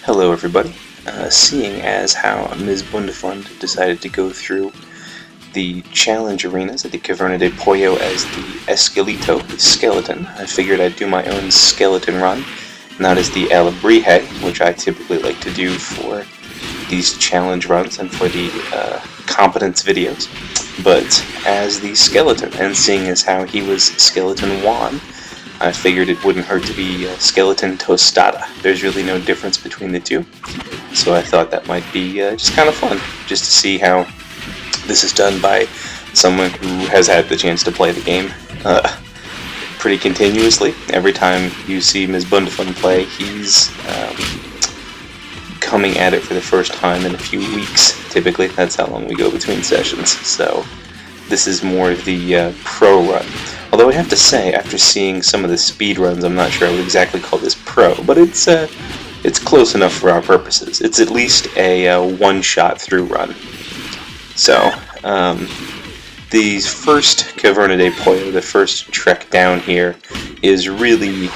Hello everybody. Seeing as how Ms. Bundefund decided to go through the challenge arenas at the Caverna de Pollo as the Esqueleto, the skeleton, I figured I'd do my own skeleton run, not as the alacrity, which I typically like to do for these challenge runs and for the competence videos, but as the skeleton, and seeing as how he was Skeleton Juan, I figured it wouldn't hurt to be Skeleton Tostada. There's really no difference between the two, so I thought that might be just kind of fun, just to see how this is done by someone who has had the chance to play the game pretty continuously. Every time you see Ms. Bundefund play, he's coming at it for the first time in a few weeks. Typically, that's how long we go between sessions, so this is more of the pro run. Although I have to say, after seeing some of the speed runs, I'm not sure I would exactly call this pro, but it's close enough for our purposes. It's at least a one-shot through run. So, the first Caverna de Pollo, the first trek down here, is really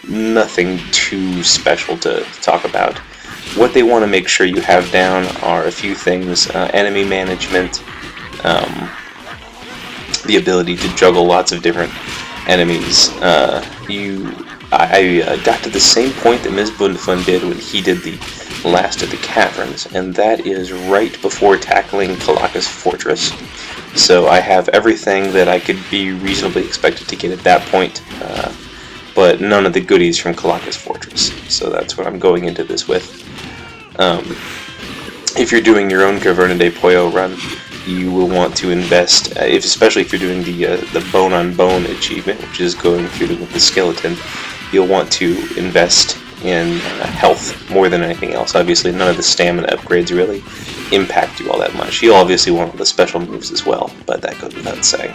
nothing too special to talk about. What they want to make sure you have down are a few things: enemy management, the ability to juggle lots of different enemies. I got to the same point that Ms. Bundefund did when he did the last of the caverns, and that is right before tackling Kalaka's fortress. So I have everything that I could be reasonably expected to get at that point, but none of the goodies from Kalaka's fortress. So that's what I'm going into this with. If you're doing your own Caverna de Pollo run, you will want to invest, especially if you're doing the bone-on-bone achievement, which is going through with the skeleton, you'll want to invest in health more than anything else. Obviously, none of the stamina upgrades really impact you all that much. You'll obviously want the special moves as well, but that goes without saying.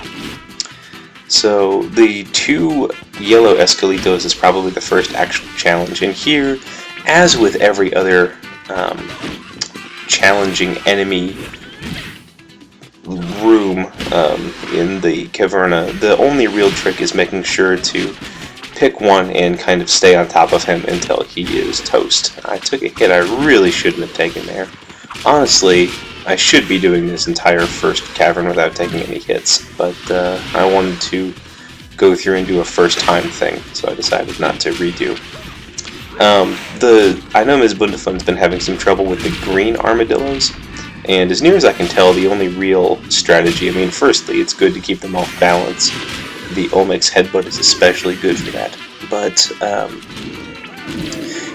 So, the two yellow Esqueletos is probably the first actual challenge, and here, as with every other challenging enemy room in the Caverna, the only real trick is making sure to pick one and kind of stay on top of him until he is toast. I took a hit I really shouldn't have taken there. Honestly, I should be doing this entire first cavern without taking any hits, but I wanted to go through and do a first time thing, so I decided not to redo. I know Ms. Bundefund's been having some trouble with the green armadillos, and as near as I can tell, the only real strategy, I mean, firstly, it's good to keep them off balance. The Olmec's headbutt is especially good for that. But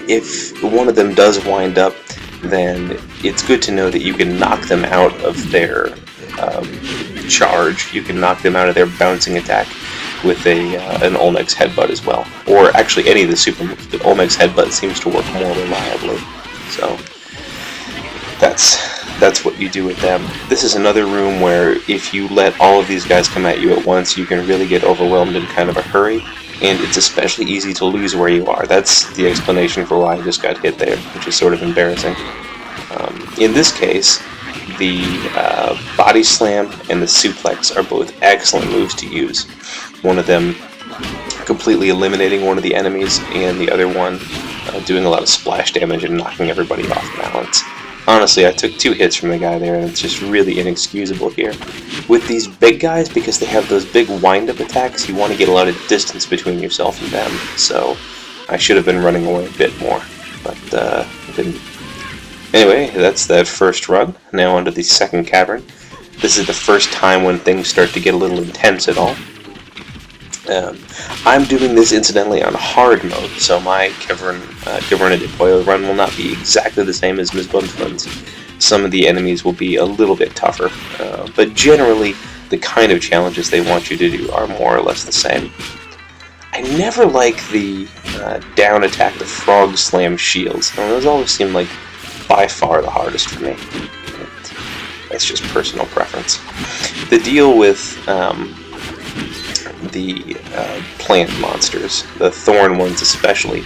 if one of them does wind up, then it's good to know that you can knock them out of their charge. You can knock them out of their bouncing attack with an Olmec's headbutt as well. Or actually any of the super moves, but Olmec's headbutt seems to work more reliably. So that's what you do with them. This is another room where if you let all of these guys come at you at once, you can really get overwhelmed in kind of a hurry, and it's especially easy to lose where you are. That's the explanation for why I just got hit there, which is sort of embarrassing. In this case, the body slam and the suplex are both excellent moves to use. One of them completely eliminating one of the enemies, and the other one doing a lot of splash damage and knocking everybody off balance. Honestly, I took 2 hits from the guy there, and it's just really inexcusable here. With these big guys, because they have those big wind-up attacks, you want to get a lot of distance between yourself and them, so I should have been running away a bit more, but didn't. Anyway, that's that first run. Now onto the second cavern. This is the first time when things start to get a little intense at all. I'm doing this incidentally on hard mode, so my Caverna de Pollo run will not be exactly the same as Ms. Bundefund's. Some of the enemies will be a little bit tougher, but generally the kind of challenges they want you to do are more or less the same. I never like the down attack, the frog slam shields. Those always seem like by far the hardest for me. That's just personal preference. The deal with the plant monsters, the thorn ones especially,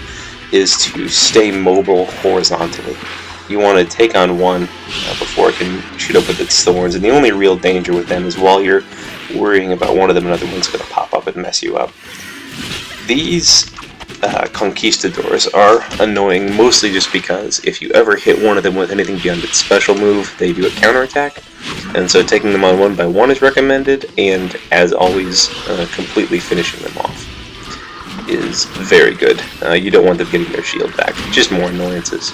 is to stay mobile horizontally. You want to take on one before it can shoot up with its thorns, and the only real danger with them is while you're worrying about one of them, another one's going to pop up and mess you up. These conquistadors are annoying, mostly just because if you ever hit one of them with anything beyond its special move, they do a counterattack, and so taking them on one by one is recommended, and as always, completely finishing them off is very good. You don't want them getting their shield back, just more annoyances.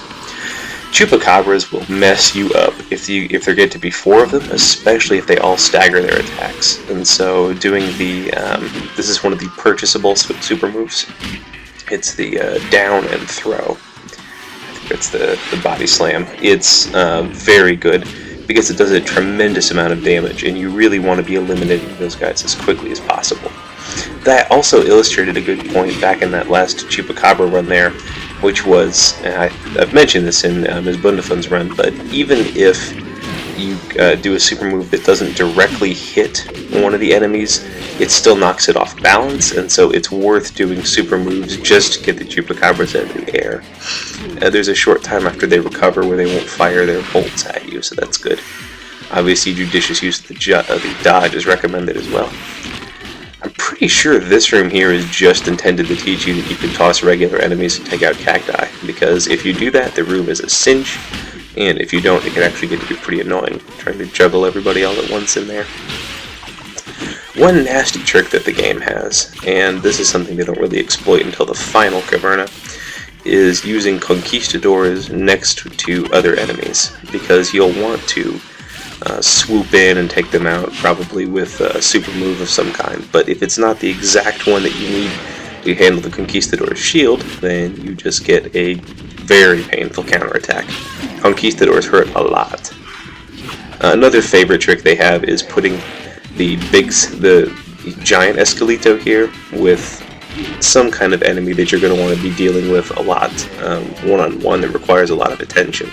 Chupacabras will mess you up if there get to be 4 of them, especially if they all stagger their attacks. And so doing the, this is one of the purchasable super moves. It's the down and throw. I think that's the body slam. It's very good because it does a tremendous amount of damage, and you really want to be eliminating those guys as quickly as possible. That also illustrated a good point back in that last Chupacabra run there, which was, I've mentioned this in Ms. Bundefun's run, but even if you do a super move that doesn't directly hit one of the enemies, it still knocks it off balance, and so it's worth doing super moves just to get the Chupacabras out of the air. There's a short time after they recover where they won't fire their bolts at you, so that's good. Obviously, judicious use of the dodge is recommended as well. I'm pretty sure this room here is just intended to teach you that you can toss regular enemies and take out cacti, because if you do that, the room is a cinch, and if you don't, it can actually get to be pretty annoying, trying to juggle everybody all at once in there. One nasty trick that the game has, and this is something they don't really exploit until the final Caverna, is using conquistadors next to other enemies, because you'll want to swoop in and take them out, probably with a super move of some kind. But if it's not the exact one that you need to handle the Conquistador's shield, then you just get a very painful counterattack. Conquistadors hurt a lot. Another favorite trick they have is putting the giant Esqueleto here with some kind of enemy that you're going to want to be dealing with a lot, one-on-one, that requires a lot of attention.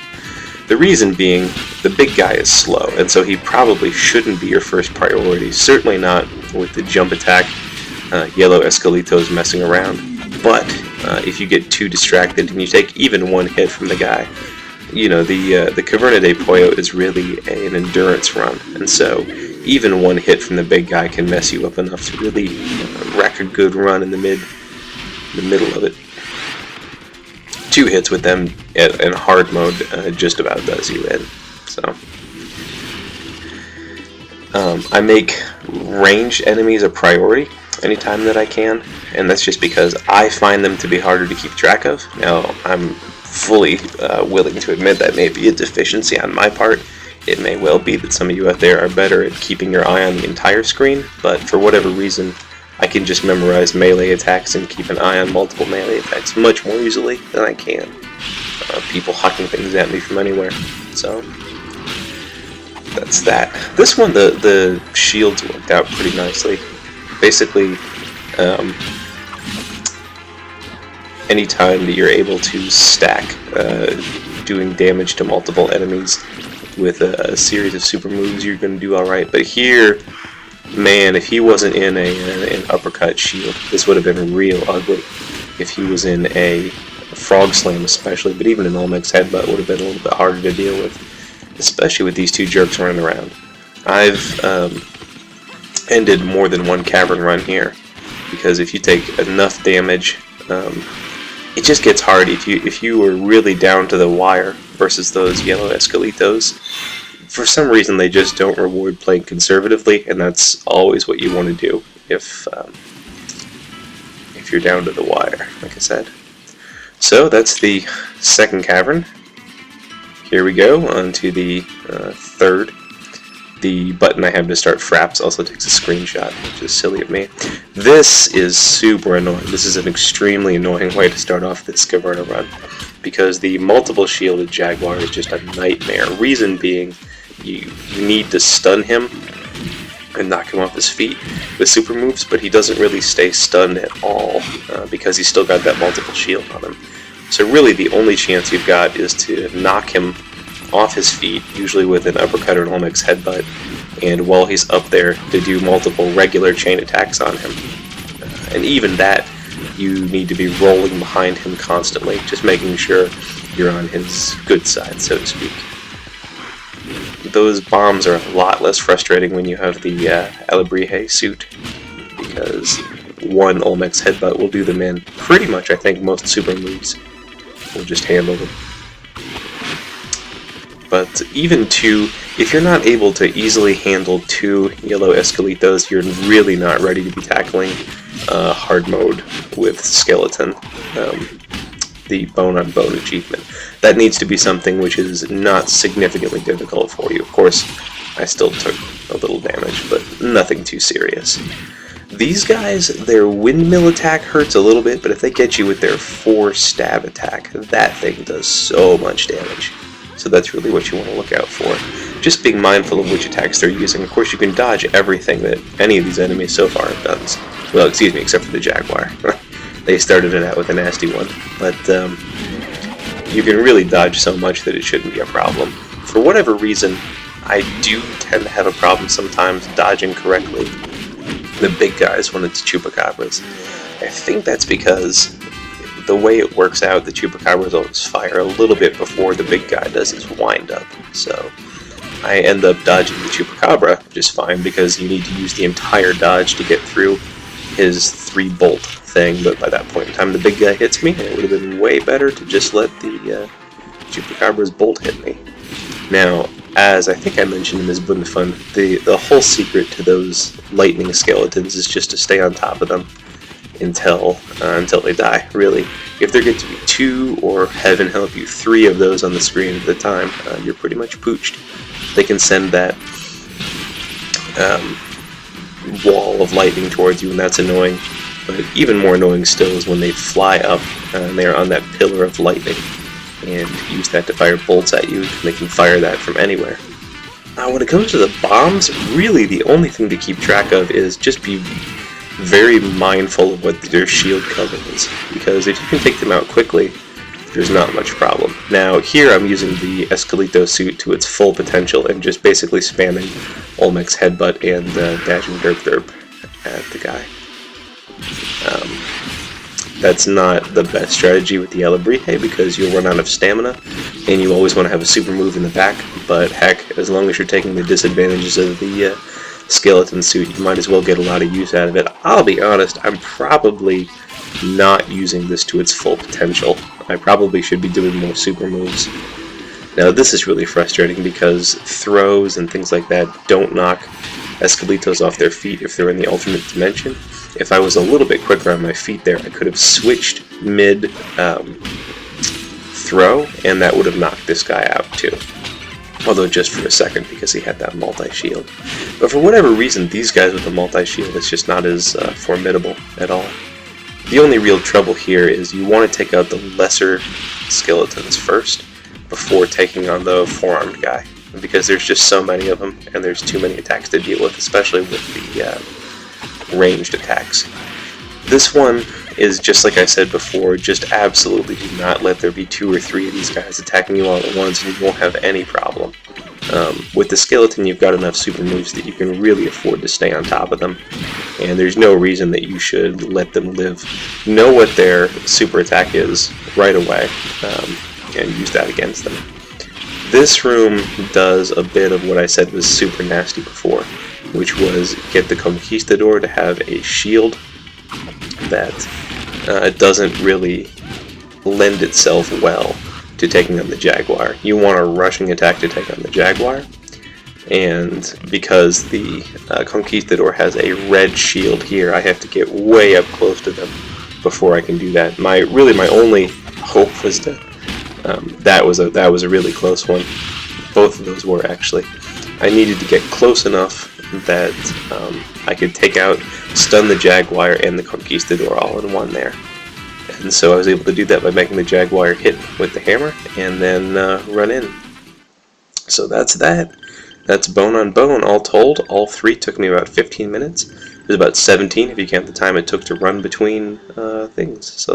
The reason being, the big guy is slow, and so he probably shouldn't be your first priority. Certainly not with the jump attack, yellow Esqueletos messing around. But if you get too distracted and you take even one hit from the guy, you know, the Caverna de Pollo is really an endurance run, and so even one hit from the big guy can mess you up enough to really wreck a good run in the middle of it. 2 hits with them in hard mode just about does you in. So I make ranged enemies a priority anytime that I can, and that's just because I find them to be harder to keep track of. Now, I'm fully willing to admit that may be a deficiency on my part. It may well be that some of you out there are better at keeping your eye on the entire screen, but for whatever reason, I can just memorize melee attacks and keep an eye on multiple melee attacks much more easily than I can people hucking things at me from anywhere. So that's that. This one, the shields worked out pretty nicely. Basically, anytime that you're able to stack doing damage to multiple enemies with a series of super moves, you're going to do alright. But here, man, if he wasn't in an uppercut shield, this would have been real ugly. If he was in a frog slam especially, but even an Olmec's headbutt would have been a little bit harder to deal with, especially with these 2 jerks running around. I've ended more than one cavern run here, because if you take enough damage, it just gets hard. If you were really down to the wire versus those yellow Esqueletos, for some reason they just don't reward playing conservatively, and that's always what you want to do if you're down to the wire, like I said. So that's the second cavern. Here we go, on to the third. The button I have to start fraps also takes a screenshot, which is silly of me. This is super annoying. This is an extremely annoying way to start off this Caverna run, because the multiple shielded Jaguar is just a nightmare. Reason being, you need to stun him and knock him off his feet with super moves, but he doesn't really stay stunned at all because he's still got that multiple shield on him. So really the only chance you've got is to knock him off his feet, usually with an uppercut or an Olmec's headbutt, and while he's up there to do multiple regular chain attacks on him. And even that, you need to be rolling behind him constantly, just making sure you're on his good side, so to speak. Those bombs are a lot less frustrating when you have the alacrity suit, because one Olmec's Headbutt will do them in. Pretty much, I think, most super moves will just handle them. But even two, if you're not able to easily handle two yellow Esqueletos, you're really not ready to be tackling hard mode with Skeleton, the bone-on-bone achievement. That needs to be something which is not significantly difficult for you. Of course, I still took a little damage, but nothing too serious. These guys, their windmill attack hurts a little bit, but if they get you with their 4 stab attack, that thing does so much damage. So that's really what you want to look out for. Just being mindful of which attacks they're using. Of course, you can dodge everything that any of these enemies so far have done. Well, excuse me, except for the Jaguar. They started it out with a nasty one. But you can really dodge so much that it shouldn't be a problem. For whatever reason, I do tend to have a problem sometimes dodging correctly the big guys when it's Chupacabras. I think that's because the way it works out, the Chupacabras always fire a little bit before the big guy does his wind-up. So I end up dodging the Chupacabra just fine because you need to use the entire dodge to get through his 3-bolt thing, but by that point in time the big guy hits me, and it would have been way better to just let the Chupacabra's bolt hit me. Now, as I think I mentioned in this Bundfund, the whole secret to those lightning skeletons is just to stay on top of them until they die, really. If there get to be 2, or heaven help you, 3 of those on the screen at a time, you're pretty much pooched. They can send that wall of lightning towards you, and that's annoying. But even more annoying still is when they fly up and they're on that pillar of lightning and use that to fire bolts at you, and they can fire that from anywhere. Now, when it comes to the bombs, really the only thing to keep track of is just be very mindful of what their shield cover is, because if you can take them out quickly, there's not much problem. Now, here I'm using the Esqueleto suit to its full potential and just basically spamming Olmec's Headbutt and dashing Derp Derp at the guy. That's not the best strategy with the alacrity because you'll run out of stamina, and you always want to have a super move in the back, but heck, as long as you're taking the disadvantages of the skeleton suit, you might as well get a lot of use out of it. I'll be honest, I'm probably not using this to its full potential. I probably should be doing more super moves. Now, this is really frustrating because throws and things like that don't knock Esqueletos off their feet if they're in the alternate dimension. If I was a little bit quicker on my feet there, I could have switched mid-throw, and that would have knocked this guy out too. Although just for a second, because he had that multi-shield. But for whatever reason, these guys with the multi-shield, it's just not as formidable at all. The only real trouble here is you want to take out the lesser skeletons first, before taking on the 4-armed guy. Because there's just so many of them, and there's too many attacks to deal with, especially with the ranged attacks. This one is, just like I said before, just absolutely do not let there be 2 or 3 of these guys attacking you all at once, and you won't have any problem. With the skeleton, you've got enough super moves that you can really afford to stay on top of them, and there's no reason that you should let them live. Know what their super attack is right away, and use that against them. This room does a bit of what I said was super nasty before, which was get the Conquistador to have a shield that doesn't really lend itself well to taking on the Jaguar. You want a rushing attack to take on the Jaguar, and because the Conquistador has a red shield here, I have to get way up close to them before I can do that. My only hope was to that was a really close one. Both of those were, actually. I needed to get close enough that I could stun the Jaguar and the Conquistador all in one there. And so I was able to do that by making the Jaguar hit with the hammer and then run in. So that's that. That's bone on bone, all told. All 3 took me about 15 minutes. It was about 17 if you count the time it took to run between things. So